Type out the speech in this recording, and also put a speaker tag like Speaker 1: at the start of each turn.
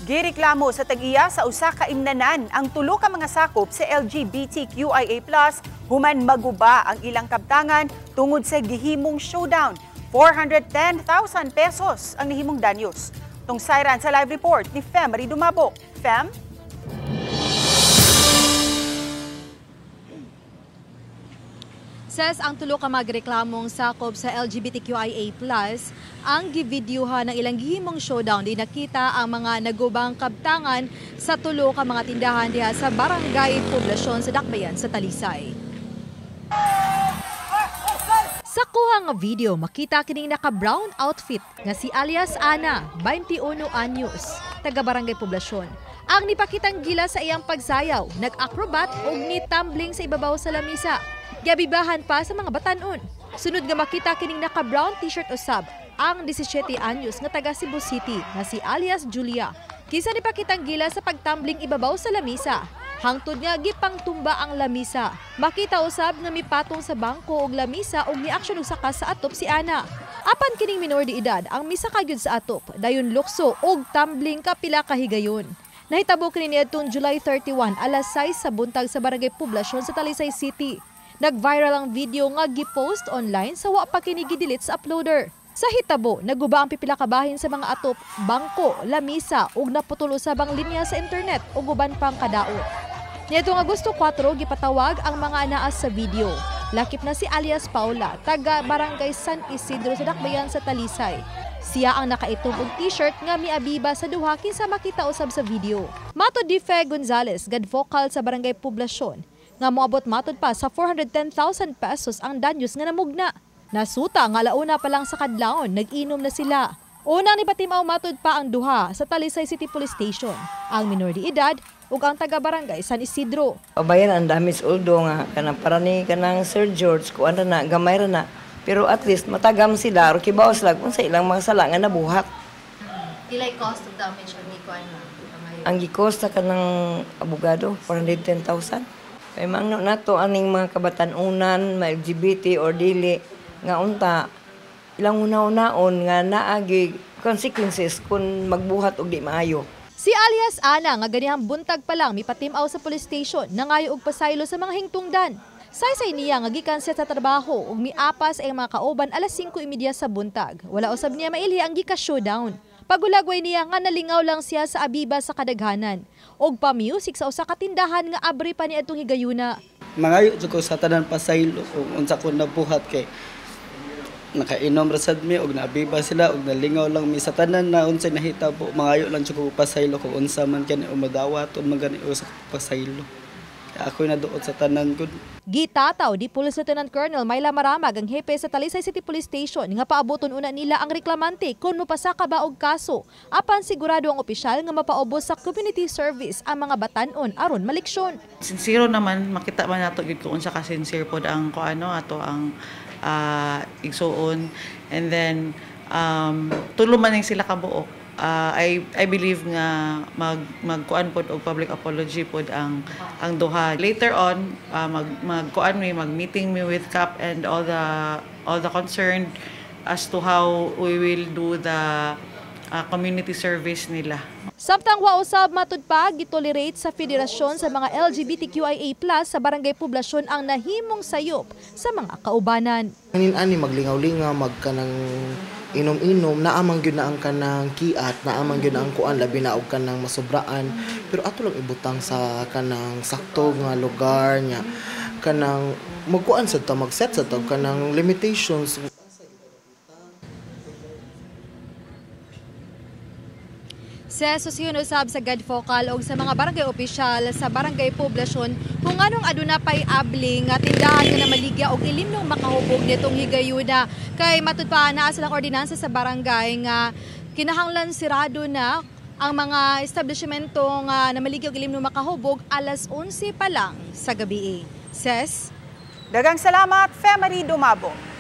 Speaker 1: Gireklamo sa tag-iya sa usa ka imnanan ang tulo ka mga sakop sa LGBTQIA+ human maguba ang ilang kabtangan tungod sa gihimong showdown. 410,000 pesos ang nihimong danyos. Tungsayran sa live report ni Fem Marie Dumabo. Fem?
Speaker 2: Says ang tulo ka magreklamong sakop sa LGBTQIA+, ang givideohan ng ilang gihimong showdown di nakita ang mga nagubang kabtangan sa tulo ka mga tindahan diha sa Barangay Poblasyon sa Dakbayan sa Talisay. Sa kuha nga video, makita kining naka-brown outfit nga si alias Ana, 21 anyos, taga Barangay Poblasyon. Ang nipakitang gila sa iyang pagsayaw, nag-acrobat o ni-tumbling sa ibabaw sa lamisa. Gabibahan pa sa mga batanon. Sunod nga makita kining naka-brown t-shirt usab ang 17 anyos nga taga Cebu City na si alias Julia. Kisa nipakitang gila sa pagtumbling ibabaw sa lamisa. Hangtod nga gipang tumba ang lamisa. Makita usab nga mipatong sa bangko og lamisa og niaksyon og sakas sa atop si Ana. Apan kining minor de edad ang misaka gyud sa atop, dayon lukso og tumbling kapila ka higayon. Nahitabo kini niadtong July 31 alas 6 sa buntag sa Barangay Poblasyon sa Talisay City. Nag-viral ang video nga gipost online sa wa pa kini gidelete sa uploader. Sa hitabo, naguba ang pipila ka bahin sa mga atop, bangko, lamisa ug naputulo sa bang linya sa internet ug uban pang kadaot. Niadtong Agosto 4 gipatawag ang mga anaas sa video. Lakip na si alias Paula, taga Barangay San Isidro sa Dakbayan sa Talisay. Siya ang nakaitong og t-shirt nga miabiba sa duha kinsa makita usab sa video. Matod di Fe Gonzales, gad vocal sa Barangay Poblasyon, nga moabot matod pa sa 410,000 pesos ang danyos nga namugna. Nasuta nga launa pa lang sa kadlawon, nag-inom na sila. Unang nipatimaw matod pa ang duha sa Talisay City Police Station, ang minor de edad ug ang taga-barangay San Isidro.
Speaker 3: Pabayan ang damage although nga kanang para ni kanang Sir George kuan ra na gamay ra na. Pero at least matagam sila or kibawas lang kung sa ilang mga sala nga nabuhat.
Speaker 2: Kilay cost of damage ang ikuan na?
Speaker 3: Ang gikosta kanang abogado 410,000. Kay mangno nato aning mga kabatan-unan, mga LGBT or dili nga unta ilang una-unaon nga naagi consequences kung magbuhat og di maayo.
Speaker 2: Si alias Ana nga ganihang buntag pa lang mipatimaw sa police station nangayo og pasaylo sa mga hingtungdan. Saysay niya nga gikan siya sa trabaho ug miapas ay mga kauban alas 5:30 sa buntag. Wala usab niya mailhi ang gika-showdown. Pagulagway niya nga nalingaw lang siya sa abiba sa kadaghanan og pa-music sa usa ka tindahan nga abri pa niadtong higayuna.
Speaker 4: Mangayo jud ko sa tanan pasaylo ug unsa ko nabuhat kay nakainom ra sad mi og naabiba sila og nalingaw lang mi sa tanan na unsay nahitabo. Mangayo lang jud ko pasaylo kung unsa man kani umadawat o magani usa pasaylo. Ako na doon sa tanan ko.
Speaker 2: Gitataw di Police Lieutenant Colonel Myla Maramag ang hepe sa Talisay City Police Station nga paaboton una nila ang reklamante kung mapasaka ba og kaso apan sigurado ang opisyal nga mapaubos sa community service ang mga batan-on aron maliksyon.
Speaker 5: Sincere naman makita man nato gid kung unsa ka sincere pod ang kuano ato ang igsuon and then tulo man ning sila kabuok. I believe nga magkuan pod og public apology pod ang duha. Later on magkuan mi mag-meeting mi with CAP and all the concerned as to how we will do the community service nila.
Speaker 2: Samtang wa usab matud pa gitolerate sa federasyon sa mga LGBTQIA+ sa Barangay Poblasyon ang nahimong sayop sa mga kaubanan.
Speaker 6: Ani maglingaw-lingaw magkanang inom-inom naamang gyud na ang kanang kiat, naamang gyud na ang kuan labi na og kanang masubraan. Pero ato lang ibutang sa kanang sakto nga lugar nya kanang magkuan sa ta mag-set sa ta kanang limitations.
Speaker 2: Sa susyon usab sa Gadfocal o sa mga barangay opisyal sa Barangay Poblasyon kung anong aduna pay abling nga tindahan nga na maligya og ilimnong makahubog nitong higayuna kay matud pa naa silang ordinansa sa barangay nga kinahanglan sirado na ang mga establishmento nga na maligya og ilimnong makahubog alas 11 pa lang sa gabi. Ses,
Speaker 1: daghang salamat Fem Marie Dumabo.